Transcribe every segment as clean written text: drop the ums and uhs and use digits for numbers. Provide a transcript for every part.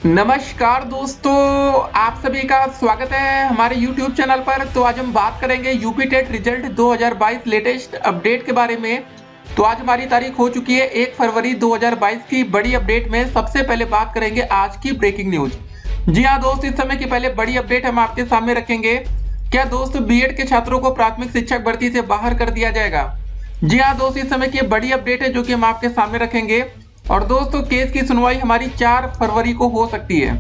नमस्कार दोस्तों, आप सभी का स्वागत है हमारे YouTube चैनल पर। तो आज हम बात करेंगे UP TET result 2022 latest update के बारे में। तो आज हमारी तारीख हो चुकी है 1 फरवरी 2022 की। बड़ी अपडेट में सबसे पहले बात करेंगे आज की ब्रेकिंग न्यूज। जी हाँ दोस्त, इस समय की पहले बड़ी अपडेट हम आपके सामने रखेंगे। क्या दोस्त बीएड के छात्रों को प्राथमिक शिक्षक भर्ती से बाहर कर दिया जाएगा? जी हाँ दोस्त, इस समय की बड़ी अपडेट है जो कि हम आपके सामने रखेंगे। और दोस्तों केस की सुनवाई हमारी 4 फरवरी को हो सकती है।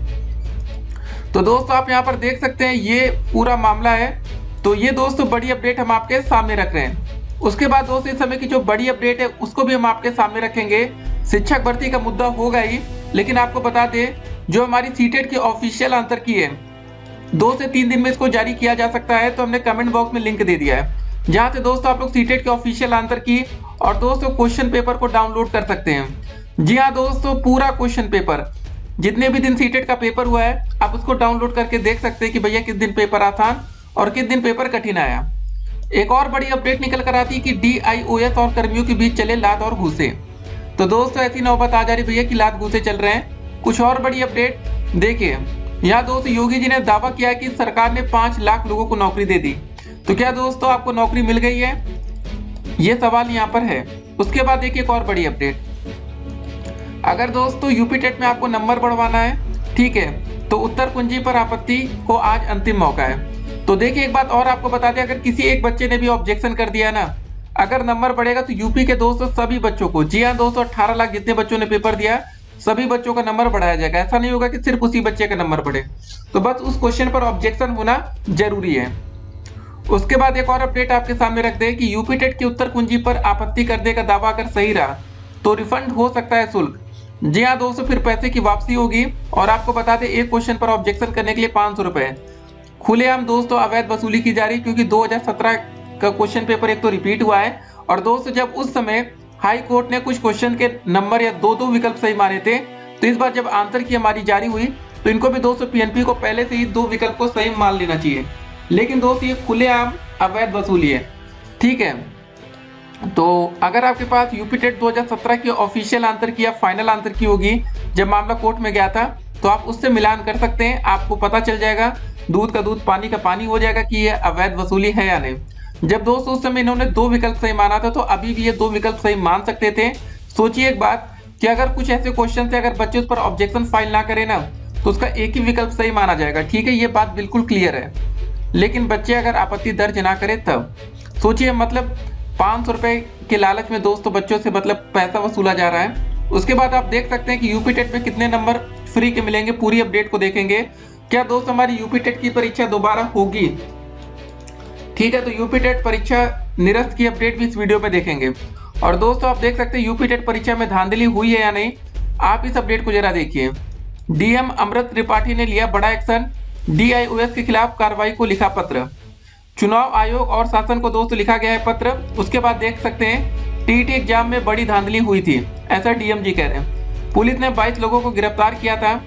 तो दोस्तों आप यहाँ पर देख सकते हैं ये पूरा मामला है। तो ये दोस्तों बड़ी अपडेट हम आपके सामने रख रहे हैं। उसके बाद दोस्तों इस समय की जो बड़ी अपडेट है उसको भी हम आपके सामने रखेंगे। शिक्षक भर्ती का मुद्दा होगा ही, लेकिन आपको बता दें जो हमारी सीटेट की ऑफिशियल आंसर की है 2 से 3 दिन में इसको जारी किया जा सकता है। तो हमने कमेंट बॉक्स में लिंक दे दिया है, जहाँ से दोस्तों आप लोग सीटेट के ऑफिशियल आंसर की और दोस्तों क्वेश्चन पेपर को डाउनलोड कर सकते हैं। जी हाँ दोस्तों, पूरा क्वेश्चन पेपर जितने भी दिन सीटेट का पेपर हुआ है आप उसको डाउनलोड करके देख सकते हैं कि भैया किस दिन पेपर आसान और किस दिन पेपर कठिन आया। एक और बड़ी अपडेट निकल कर आती है कि DIOS और कर्मियों के बीच चले लात और घूसे। तो दोस्तों ऐसी नौबत आ जा रही भैया कि लात घूसे चल रहे हैं। कुछ और बड़ी अपडेट देखिए, यहाँ दोस्तों योगी जी ने दावा किया है कि सरकार ने 5 लाख लोगों को नौकरी दे दी। तो क्या दोस्तों आपको नौकरी मिल गई है? ये सवाल यहाँ पर है। उसके बाद देखिए एक और बड़ी अपडेट, अगर दोस्तों यूपी टेट में आपको नंबर बढ़वाना है, ठीक है, तो उत्तर कुंजी पर आपत्ति को आज अंतिम मौका है। तो देखिए एक बात और आपको बता दें, अगर किसी एक बच्चे ने भी ऑब्जेक्शन कर दिया ना, अगर नंबर बढ़ेगा तो यूपी के दोस्तों सभी बच्चों को, जी हाँ दोस्तों 18 लाख जितने बच्चों ने पेपर दिया सभी बच्चों का नंबर बढ़ाया जाएगा। ऐसा नहीं होगा कि सिर्फ उसी बच्चे का नंबर बढ़े। तो बस उस क्वेश्चन पर ऑब्जेक्शन होना जरूरी है। उसके बाद एक और अपडेट आपके सामने रख दे कि यूपी टेट की उत्तर कुंजी पर आपत्ति करने का दावा अगर सही रहा तो रिफंड हो सकता है शुल्क। जी हाँ दोस्तों, फिर पैसे की वापसी होगी। और आपको बता दें एक क्वेश्चन पर ऑब्जेक्शन करने के लिए 500 रुपए खुलेआम दोस्तों अवैध वसूली की जा रही, क्योंकि 2017 का क्वेश्चन पेपर एक तो रिपीट हुआ है। और दोस्तों जब उस समय हाई कोर्ट ने कुछ क्वेश्चन के नंबर या दो विकल्प सही माने थे, तो इस बार जब आंसर की हमारी जारी हुई तो इनको भी दोस्तों PNP को पहले से ही 2 विकल्प को सही मान लेना चाहिए। लेकिन दोस्तों ये खुलेआम अवैध वसूली है, ठीक है। तो अगर आपके पास यूपी टेट 2017 की ऑफिशियल आंसर की या फाइनल आंसर की होगी जब मामला कोर्ट में गया था, तो आप उससे मिलान कर सकते हैं। आपको पता चल जाएगा, दूध का दूध पानी का पानी हो जाएगा कि यह अवैध वसूली है या नहीं। जब दोस्तों उस समय इन्होंने 2 विकल्प सही माना था, तो अभी भी ये 2 विकल्प सही मान सकते थे। सोचिए एक बात कि अगर कुछ ऐसे क्वेश्चन से अगर बच्चे उस पर ऑब्जेक्शन फाइल ना करें ना, तो उसका एक ही विकल्प सही माना जाएगा, ठीक है, ये बात बिल्कुल क्लियर है। लेकिन बच्चे अगर आपत्ति दर्ज ना करें तब सोचिए, मतलब 500 रुपए के लालच में दोस्तों बच्चों से मतलब पैसा वसूला जा रहा है। उसके बाद आप देख सकते हैं कि यूपी टेट में कितने नंबर फ्री के मिलेंगे, पूरी अपडेट को देखेंगे। क्या दोस्त हमारी यूपी टेट की परीक्षा दोबारा होगी? ठीक है, तो यूपी टेट परीक्षा निरस्त की अपडेट भी इस वीडियो में देखेंगे। और दोस्तों आप देख सकते हैं यूपी टेट परीक्षा में धांधली हुई है या नहीं, आप इस अपडेट को जरा देखिए। DM अमृत त्रिपाठी ने लिया बड़ा एक्शन, DIOS के खिलाफ कार्रवाई को लिखा पत्र। चुनाव आयोग और शासन को दोस्तों लिखा गया है पत्र। उसके बाद देख सकते हैं TET एग्जाम में बड़ी धांधली हुई थी, ऐसा DM जी कह रहे हैं। पुलिस ने 22 लोगों को गिरफ्तार किया था।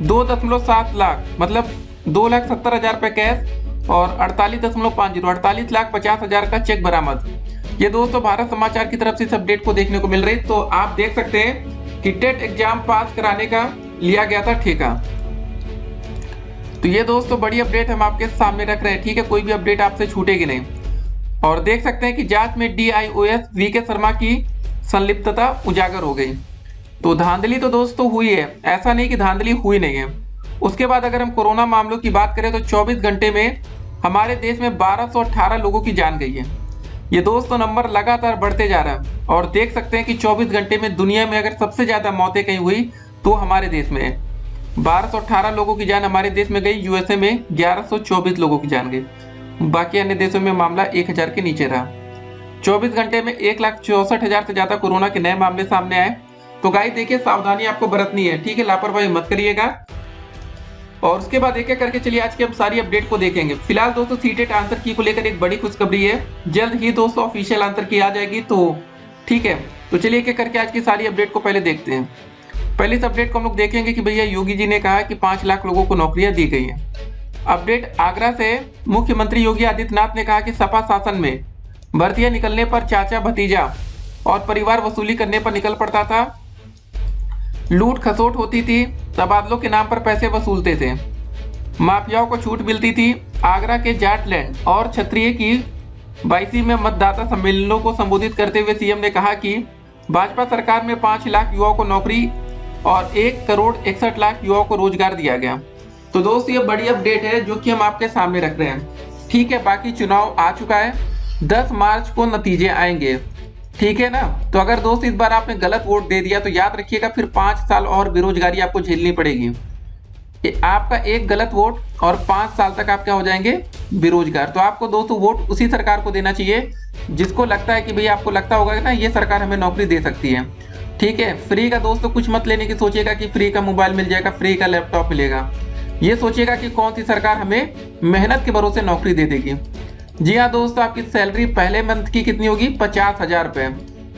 2.7 लाख मतलब 2,70,000 रुपए कैश और 48,50 का चेक बरामद। ये दोस्तों भारत समाचार की तरफ से इस अपडेट को देखने को मिल रही। तो आप देख सकते हैं कि टेट एग्जाम पास कराने का लिया गया था ठेका। तो ये दोस्तों बड़ी अपडेट हम आपके सामने रख रहे हैं, ठीक है, कोई भी अपडेट आपसे छूटेगी नहीं। और देख सकते हैं कि जांच में DIOS VK शर्मा की संलिप्तता उजागर हो गई। तो धांधली तो दोस्तों हुई है, ऐसा नहीं कि धांधली हुई नहीं है। उसके बाद अगर हम कोरोना मामलों की बात करें तो 24 घंटे में हमारे देश में 1218 लोगों की जान गई है। ये दोस्तों नंबर लगातार बढ़ते जा रहा है। और देख सकते हैं कि 24 घंटे में दुनिया में अगर सबसे ज्यादा मौतें कहीं हुई तो हमारे देश में है। 1218 लोगों की जान हमारे देश में गई, USA में 1124 लोगों की जान गई। बाकी अन्य देशों में मामला 1000 के नीचे रहा। 24 घंटे में 1,64,000 से ज्यादा कोरोना के नए मामले सामने आए। तो गाइस देखिए सावधानी आपको बरतनी है, ठीक है, लापरवाही मत करिएगा। और उसके बाद एक एक करके चलिए आज की हम सारी अपडेट को देखेंगे। फिलहाल दोस्तों सीटेट आंसर की को लेकर एक बड़ी खुशखबरी है, जल्द ही दोस्तों ऑफिशियल आंसर की आ जाएगी। तो ठीक है, तो चलिए एक एक करके आज की सारी अपडेट को पहले देखते हैं। पहले इस अपडेट को हम लोग देखेंगे कि भैया योगी जी ने कहा कि 5 लाख लोगों को नौकरियां दी गई हैं। अपडेट आगरा से, मुख्यमंत्री योगी आदित्यनाथ ने कहा कि सपा शासन में भर्तियां निकलने पर चाचा भतीजा और परिवार वसूली करने पर निकल पड़ता था। लूट खसोट होती थी, तबादलों के नाम पर पैसे वसूलते थे, माफियाओं को छूट मिलती थी। आगरा के जाटलैंड और क्षत्रिय की 22वीं में मतदाता सम्मेलनों को संबोधित करते हुए सीएम ने कहा कि भाजपा सरकार में 5 लाख युवाओं को नौकरी और 1,61,00,000 युवाओं को रोजगार दिया गया। तो दोस्त ये बड़ी अपडेट है जो कि हम आपके सामने रख रहे हैं। ठीक है, बाकी चुनाव आ चुका है, 10 मार्च को नतीजे आएंगे, ठीक है ना। तो अगर दोस्त इस बार आपने गलत वोट दे दिया तो याद रखिएगा फिर 5 साल और बेरोजगारी आपको झेलनी पड़ेगी। आपका एक गलत वोट और 5 साल तक आप क्या हो जाएंगे, बेरोजगार। तो आपको दोस्तों वोट उसी सरकार को देना चाहिए जिसको लगता है कि भाई आपको लगता होगा ना ये सरकार हमें नौकरी दे सकती है। ठीक है, फ्री का दोस्तों कुछ मत लेने की सोचिएगा कि फ्री का मोबाइल मिल जाएगा, फ्री का लैपटॉप मिलेगा। ये सोचिएगा कि कौन सी सरकार हमें मेहनत के भरोसे नौकरी दे देगी। जी हाँ दोस्तों, आपकी सैलरी पहले मंथ की कितनी होगी, 50,000 रुपये।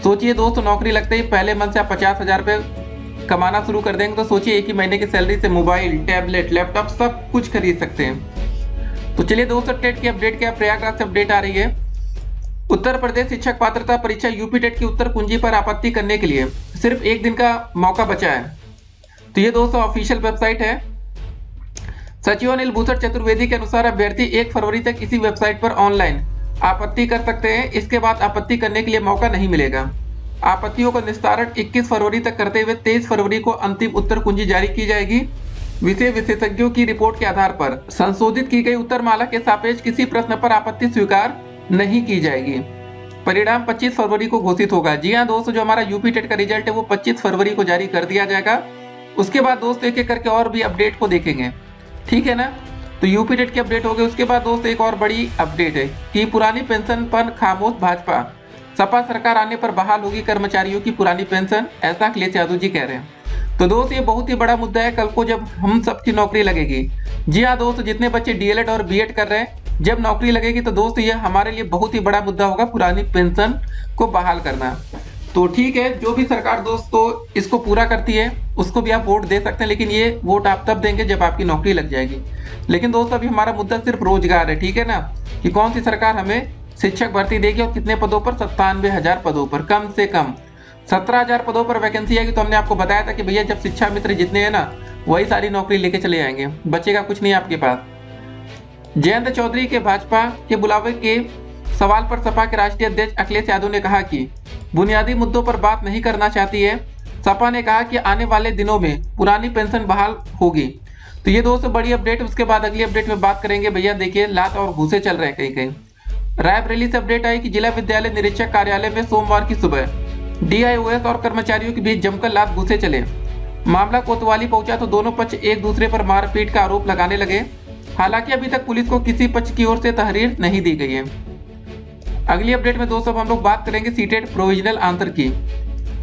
सोचिए दोस्तों, नौकरी लगते ही पहले मंथ से आप 50,000 रुपये कमाना शुरू कर देंगे तो सोचिए एक ही महीने की सैलरी से मोबाइल, टैबलेट, लैपटॉप सब कुछ खरीद सकते हैं। तो चलिए दोस्तों, टेट की अपडेट क्या, प्रयागराज से अपडेट आ रही है। उत्तर प्रदेश शिक्षक पात्रता परीक्षा यूपी टेट की उत्तर कुंजी पर आपत्ति करने के लिए सिर्फ 1 दिन का मौका बचा है। तो ये दोस्तों ऑफिशियल वेबसाइट है। सचिव अनिल भूषण चतुर्वेदी के अनुसार अभ्यर्थी 1 फरवरी तक इसी वेबसाइट पर ऑनलाइन आपत्ति कर सकते हैं। इसके बाद आपत्ति करने के लिए मौका नहीं मिलेगा। आपत्तियों का निस्तारण 21 फरवरी तक करते हुए 23 फरवरी को अंतिम उत्तर कुंजी जारी की जाएगी। विषय विशेषज्ञों की रिपोर्ट के आधार पर संशोधित की गई उत्तरमाला के सापेक्ष किसी प्रश्न पर आपत्ति स्वीकार नहीं की जाएगी। परिणाम 25 फरवरी को घोषित होगा। जी हाँ दोस्तों, जो हमारा यूपी टेट का रिजल्ट है वो 25 फरवरी को जारी कर दिया जाएगा। उसके बाद दोस्तों एक एक करके और भी अपडेट को देखेंगे, ठीक है ना। तो यूपी टेट की अपडेट हो गई। उसके बाद दोस्तों एक और बड़ी अपडेट है कि पुरानी पेंशन पर खामोश भाजपा, सपा सरकार आने पर बहाल होगी कर्मचारियों की पुरानी पेंशन, ऐसा अखिलेश यादव जी कह रहे हैं। तो दोस्त ये बहुत ही बड़ा मुद्दा है कल को जब हम सबकी नौकरी लगेगी। जी हाँ दोस्तों, जितने बच्चे डीएलएड और बीएड कर रहे हैं, जब नौकरी लगेगी तो दोस्त ये हमारे लिए बहुत ही बड़ा मुद्दा होगा, पुरानी पेंशन को बहाल करना। तो ठीक है, जो भी सरकार दोस्तों इसको पूरा करती है उसको भी आप वोट दे सकते हैं, लेकिन ये वोट आप तब देंगे जब आपकी नौकरी लग जाएगी। लेकिन दोस्तों अभी हमारा मुद्दा सिर्फ रोजगार है, ठीक है ना, कि कौन सी सरकार हमें शिक्षक भर्ती देगी और कितने पदों पर, 97,000 पदों पर, कम से कम 17,000 पदों पर वैकेंसी आएगी। तो हमने आपको बताया था कि भैया जब शिक्षा मित्र जितने हैं ना वही सारी नौकरी लेके चले आएंगे, बचेगा कुछ नहीं आपके पास। जयंत चौधरी के भाजपा के बुलावे के सवाल पर सपा के राष्ट्रीय अध्यक्ष अखिलेश यादव ने कहा कि बुनियादी मुद्दों पर बात नहीं करना चाहती है। सपा ने कहा कि आने वाले दिनों में पुरानी पेंशन बहाल होगी। तो ये दोस्तों बड़ी अपडेट। उसके बाद अगली अपडेट में बात करेंगे। भैया देखिए लात और घूसे चल रहे हैं कहीं कहीं। रायबरेली से अपडेट आई कि जिला विद्यालय निरीक्षक कार्यालय में सोमवार की सुबह डीआईओएस और कर्मचारियों के बीच जमकर लात घूसे चले। मामला कोतवाली पहुंचा तो दोनों पक्ष एक दूसरे पर मारपीट का आरोप लगाने लगे। हालांकि अभी तक पुलिस को किसी पक्ष की ओर से तहरीर नहीं दी गई है। अगली अपडेट में दोस्तों हम लोग बात करेंगे सीटेट प्रोविजनल आंसर की।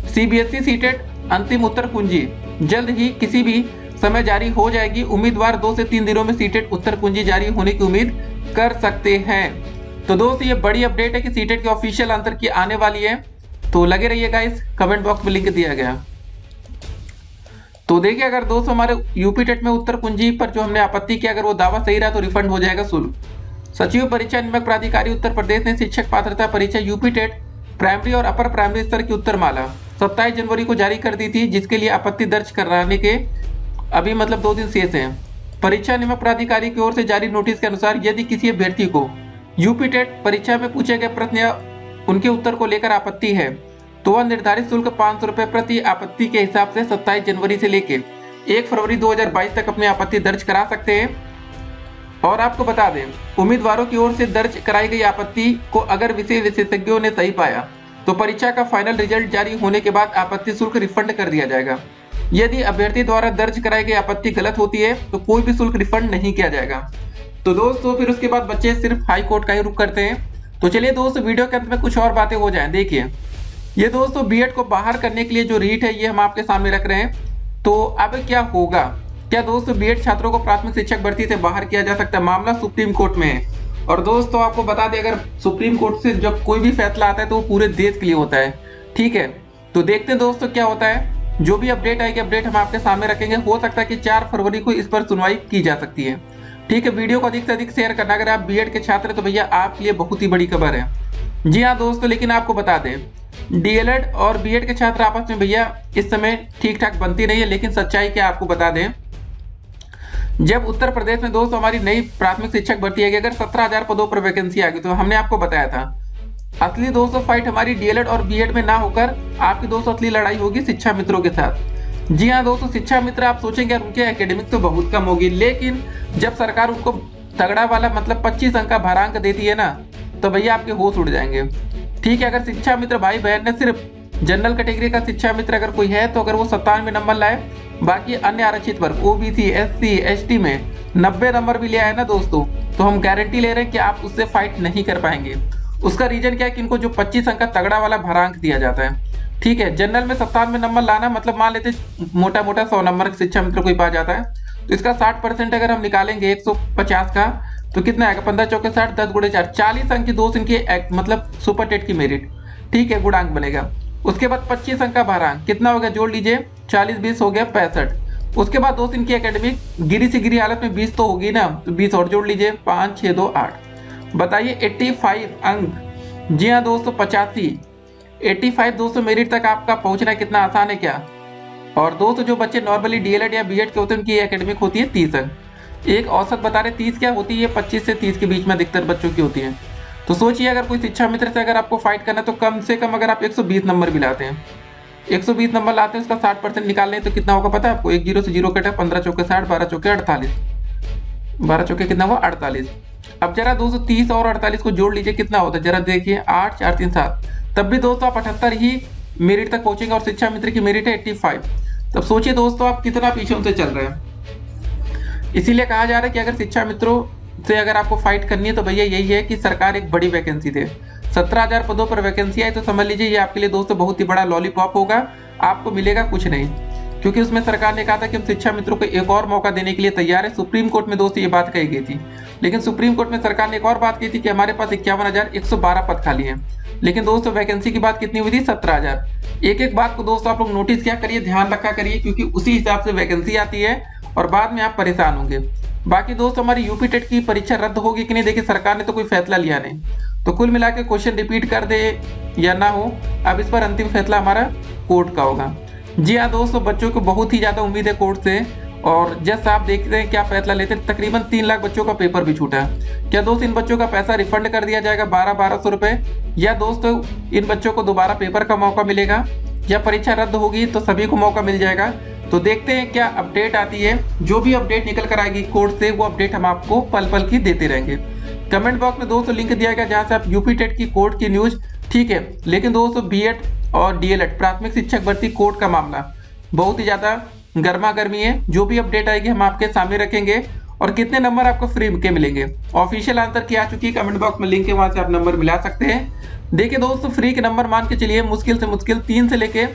सीबीएसई सीटेट अंतिम उत्तर कुंजी जल्द ही किसी भी समय जारी हो जाएगी। उम्मीदवार 2 से 3 दिनों में सीटेट उत्तर कुंजी जारी होने की उम्मीद कर सकते हैं। तो दोस्तों ये बड़ी अपडेट है कि सीटेट की ऑफिशियल आंसर की आने वाली है। तो लगे रहिएगा, इस कमेंट बॉक्स में लिंक दिया गया। तो देखिए अगर दोस्तों हमारे यूपी टेट में उत्तर कुंजी पर जो हमने आपत्ति किया अगर वो दावा सही रहा तो रिफंड हो जाएगा शुल्क। सचिव परीक्षा नियामक प्राधिकारी उत्तर प्रदेश ने शिक्षक पात्रता परीक्षा यूपी टेट प्राइमरी और अपर प्राइमरी स्तर की उत्तरमाला 27 जनवरी को जारी कर दी थी, जिसके लिए आपत्ति दर्ज कराने के अभी 2 दिन शेष हैं। परीक्षा नियामक प्राधिकारी की ओर से जारी नोटिस के अनुसार यदि किसी अभ्यर्थी को यूपी टेट परीक्षा में पूछे गए प्रश्न या उनके उत्तर को लेकर आपत्ति है तो वह निर्धारित शुल्क 500 रुपये प्रति आपत्ति के हिसाब से 27 जनवरी से लेकर 1 फरवरी 2022 तक अपनी आपत्ति दर्ज करा सकते हैं। और आपको बता दें, उम्मीदवारों की ओर से दर्ज कराई गई आपत्ति को अगर विषय विशेषज्ञों ने सही पाया तो परीक्षा का फाइनल रिजल्ट जारी होने के बाद आपत्ति शुल्क रिफंड कर दिया जाएगा। यदि अभ्यर्थी द्वारा दर्ज कराई गई आपत्ति गलत होती है तो कोई भी शुल्क रिफंड नहीं किया जाएगा। तो दोस्तों फिर उसके बाद बच्चे सिर्फ हाई कोर्ट का ही रुख करते हैं। तो चलिए दोस्तों वीडियो के अंत में कुछ और बातें हो जाएं। देखिए ये दोस्तों बीएड को बाहर करने के लिए जो रीट है ये हम आपके सामने रख रहे हैं। तो अब क्या होगा, क्या दोस्तों बीएड छात्रों को प्राथमिक शिक्षक भर्ती से बाहर किया जा सकता है? मामला सुप्रीम कोर्ट में है। और दोस्तों आपको बता दें अगर सुप्रीम कोर्ट से जब कोई भी फैसला आता है तो वो पूरे देश के लिए होता है, ठीक है। तो देखते हैं दोस्तों क्या होता है। जो भी अपडेट आएगी अपडेट हम आपके सामने रखेंगे। हो सकता है कि 4 फरवरी को इस पर सुनवाई की जा सकती है, ठीक है। वीडियो को अधिक से अधिक शेयर करना। अगर आप बीएड के छात्र हैं तो भैया आपके लिए बहुत ही बड़ी खबर है। जी हाँ दोस्तों, लेकिन आपको बता दें डीएलएड और बीएड के छात्र आपस में भैया इस समय ठीक ठाक बनती नहीं है, लेकिन सच्चाई क्या आपको बता दें, जब उत्तर प्रदेश में दोस्तों हमारी नई प्राथमिक शिक्षक भर्ती है, अगर 17,000 पदों पर वैकेंसी आ गई तो हमने आपको बताया था असली दोस्तों फाइट हमारी डीएलएड और बीएड में ना होकर आपकी दोस्तों असली लड़ाई होगी शिक्षा मित्रों के साथ। जी हाँ दोस्तों, शिक्षा मित्र आप सोचेंगे उनके एकेडमिक तो बहुत कम होगी, लेकिन जब सरकार उनको तगड़ा वाला मतलब 25 अंक का भारांक देती है ना, तो भैया आपके होश उड़ जाएंगे। ठीक है, अगर शिक्षा मित्र भाई बहन ने सिर्फ जनरल कैटेगरी का शिक्षा मित्र अगर कोई है तो अगर वो 97 नंबर लाए, बाकी अन्य आरक्षित वर्ग ओबीसी एससी एसटी में 90 नंबर भी लिया है ना दोस्तों, तो हम गारंटी ले रहे हैं कि आप उससे फाइट नहीं कर पाएंगे। उसका रीजन क्या है कि इनको जो 25 अंक का तगड़ा वाला भारांक दिया जाता है। ठीक है, जनरल में 97 नंबर लाना मतलब मान लेते मोटा मोटा 100 नंबर शिक्षा मित्र कोई पा जाता है, तो इसका 60% अगर हम निकालेंगे 150 का तो कितना आएगा, 15 चौके 60, 10 गुणे 4, 40 अंक की दोस्त इनकी मतलब सुपर टेट की मेरिट। ठीक है, गुणांक बनेगा। उसके बाद 25 अंक का भारांक कितना हो गया, जोड़ लीजिए, 40 20 हो गया 65। उसके बाद दोस्त इनकी एकेडमिक गिरी से गिरी हालत में 20 तो होगी ना, तो 20 और जोड़ लीजिए, 5 6 2 8, बताइए 85 अंक। जी हाँ दोस्तों, 85 दोस्तों मेरिट तक आपका पहुंचना कितना आसान है क्या। और दोस्तों जो बच्चे नॉर्मली डीएलएड या बीएड के होते हैं उनकी एकेडमिक होती है 30 अंक। एक औसत बता रहे 30 क्या होती है, 25 से 30 के बीच में अधिकतर बच्चों की होती है। तो सोचिए अगर कोई शिक्षा मित्र से अगर आपको फाइट करना है तो कम से कम अगर आप 120 नंबर भी लाते हैं, 120 नंबर लाते हैं, उसका 60% निकाल लें तो कितना होगा पता है आपको, एक जीरो से जीरो कटा, 15 चौके 60, 12 चौके 48, 12 चौके कितना हुआ 48। अब जरा 230 और 48 को जोड़ लीजिए, कितना होता है जरा देखिए, 8 4 3 7, तब भी दोस्तों आप 78 ही मेरिट तक पहुंचेंगे और शिक्षा मित्र की मेरिट है 85। तब सोचिए दोस्तों आप कितना पीछे उनसे चल रहे हैं। इसीलिए कहा जा रहा है कि अगर शिक्षा मित्रों से अगर आपको फाइट करनी है तो भैया यही है कि सरकार एक बड़ी वैकेंसी दे। 17,000 पदों पर वैकेंसी आई तो समझ लीजिए ये आपके लिए दोस्तों बहुत ही बड़ा लॉलीपॉप होगा, आपको मिलेगा कुछ नहीं, क्योंकि उसमें सरकार ने कहा था कि हम शिक्षा मित्रों को एक और मौका देने के लिए तैयार है। सुप्रीम कोर्ट में दोस्तों ये बात कही गई थी, लेकिन सुप्रीम कोर्ट में सरकार ने एक और बात की थी कि हमारे पास 51,112 पद खाली हैं, लेकिन दोस्तों वैकेंसी की बात कितनी हुई थी, 17,000। एक एक बात को दोस्तों आप लोग नोटिस क्या करिए, ध्यान रखा करिए, क्योंकि उसी हिसाब से वैकेंसी आती है और बाद में आप परेशान होंगे। बाकी दोस्तों हमारी यूपी टेट की परीक्षा रद्द होगी कि नहीं, देखिए सरकार ने तो कोई फैसला लिया नहीं, तो कुल मिला के क्वेश्चन रिपीट कर दे या ना हो, अब इस पर अंतिम फैसला हमारा कोर्ट का होगा। जी हाँ दोस्तों, बच्चों को बहुत ही ज़्यादा उम्मीद है कोर्ट से, और जस्ट आप देखते हैं क्या फैसला लेते हैं। तकरीबन 3 लाख बच्चों का पेपर भी छूटा है। क्या दोस्त इन बच्चों का पैसा रिफंड कर दिया जाएगा 1200 रुपये, या दोस्तों इन बच्चों को दोबारा पेपर का मौका मिलेगा, या परीक्षा रद्द होगी तो सभी को मौका मिल जाएगा। तो देखते हैं क्या अपडेट आती है। जो भी अपडेट निकल कर आएगी कोर्ट से वो अपडेट हम आपको पल पल की देते रहेंगे। कमेंट बॉक्स में दोस्तों लिंक दिया गया जहां से आप यूपी टेट की कोर्ट की न्यूज, ठीक है, लेकिन दोस्तों बीएड और डीएलएड प्राथमिक शिक्षक भर्ती कोर्ट का मामला बहुत ही ज्यादा गर्मा गर्मी है। जो भी अपडेट आएगी हम आपके सामने रखेंगे, और कितने नंबर आपको फ्री के मिलेंगे ऑफिशियल आंसर की आ चुकी है, कमेंट बॉक्स में लिंक है, वहां से आप नंबर मिला सकते हैं। देखिए दोस्तों फ्री के नंबर मान के चलिए मुश्किल से मुश्किल 3 से लेके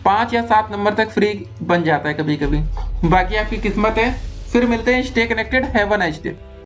5 या 7 नंबर तक फ्री बन जाता है कभी कभी, बाकी आपकी किस्मत है। फिर मिलते हैं, stay connected, have a nice day.